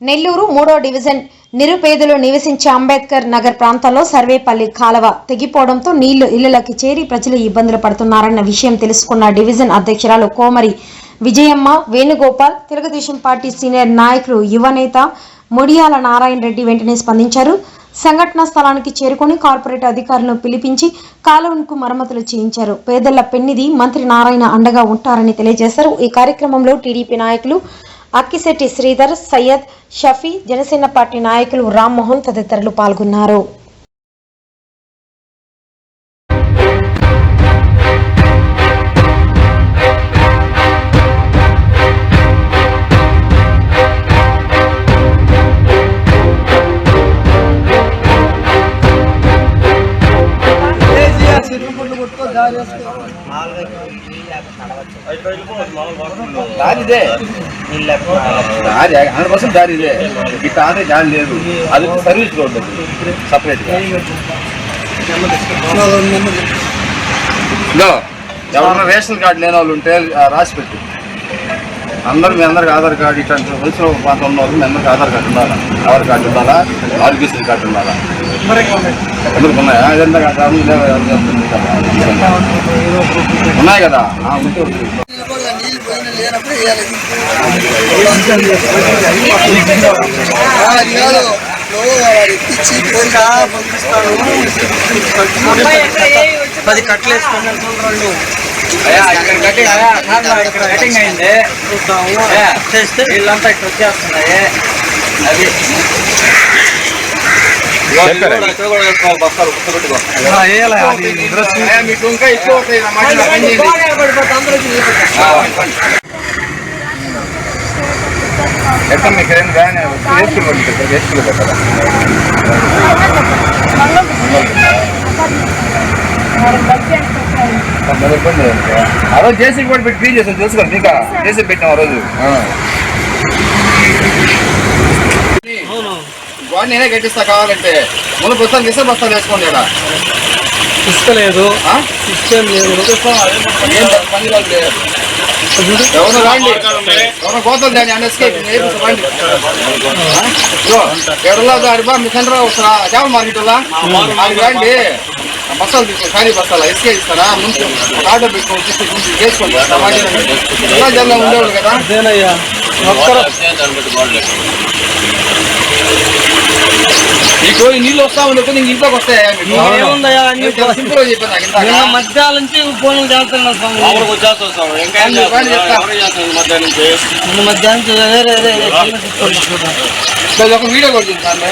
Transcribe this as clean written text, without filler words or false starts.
నెల్లూరు 3వ డివిజన్ నిరుపేదలు నివసించే అంబేద్కర్ నగర్ ప్రాంతంలో సర్వేపల్లి కాలువ తెగిపోవడంతో నీళ్లు ఇళ్లలోకి చేరి ప్రజలు ఇబ్బందులు పడుతున్నారన్న విషయం తెలుసుకున్న డివిజన్ అధ్యక్షురాలు కోమరి విజయమ్మ వేణుగోపాల్, తెలుగుదేశం పార్టీ సీనియర్ నాయకులు యువనేత ముడియాల నారాయణ రెడ్డి వెంటనే స్పందించారు. సంఘటనా స్థలానికి చేరుకుని కార్పొరేట్ అధికారులను పిలిపించి కాలువకు మరమ్మతులు చేయించారు. పేదల పెన్నిధి మంత్రి నారాయణ అండగా ఉంటారని తెలియజేశారు. ఈ కార్యక్రమంలో టీడీపీ నాయకులు అక్కిశెట్టి శ్రీధర్, సయ్యద్, షఫీ, జనసేన పార్టీ నాయకులు రామ్మోహన్ తదితరులు పాల్గొన్నారు. దారిదే 100% దారిదే ఇట్లా ఆడే జాలి లేదు. అది సర్వీస్ రోడ్ సపరేట్గా. ఎవరన్నా రేషన్ కార్డు లేని వాళ్ళు ఉంటే రాసి పెట్టు. మీ అందరికి ఆధార్ కార్డు ఇట్లాంటి వలస ప్రాంతం ఉన్న వాళ్ళు మీ అందరికి ఆధార్ కార్డు ఉండాలా, ఆధార్ కార్డు ఉండాలా, ఆరోగ్యశ్రీ కార్డు ఉండాలా. అందరికి ఉన్నాయా? ఉన్నాయి కదా. పది కట్టలు వేసుకుని ఇక్కడ కటింగ్ అయింది చేస్తే వీళ్ళంతా ఇక్కడ వచ్చేస్తున్నాయి. అది మీకు ఇంకా ఎక్కువ ఎక్కడ మీకు ఏం కానీ వేసుకుని పెట్టారా? ఆ రోజు జేసీబీ కూడా పెట్టి క్లీన్ చేసాను తెలుసు కదా. ఇంకా జేసీబీ పెట్టాం ఆ రోజు. వాడు నేనే కట్టిస్తా కావాలంటే. ముందు బస్తాలు ఇస్తే బస్తాలు వేసుకోండి. ఇక్కడ ఇస్తలేదు, పని లేదు. ఎవరు రాండి, ఎవరో కోతలు దాన్ని అండర్స్కే ఎడలా దారిబా మీ సెంటర్ చేప మార్కెట్ అది రాండి. బస్తాలు తీసుకోండి, ఖాళీ బస్తాలు ఇసుకే ఇస్తారా? ముందు ఆర్డర్ పెట్టుకోండి, చేసుకోండి. ఎలా జల్లా ఉండేవాడు కదా. నీకు నీళ్ళు వస్తా ఉండదు, నీకు ఇంట్లోకి వస్తాయా? సింపుల్ గా చెప్పాను. మధ్యాహ్నం నుంచి ఫోన్లు చేస్తున్నాం. మధ్యాహ్నం వీడియో కూడా చూస్తాను.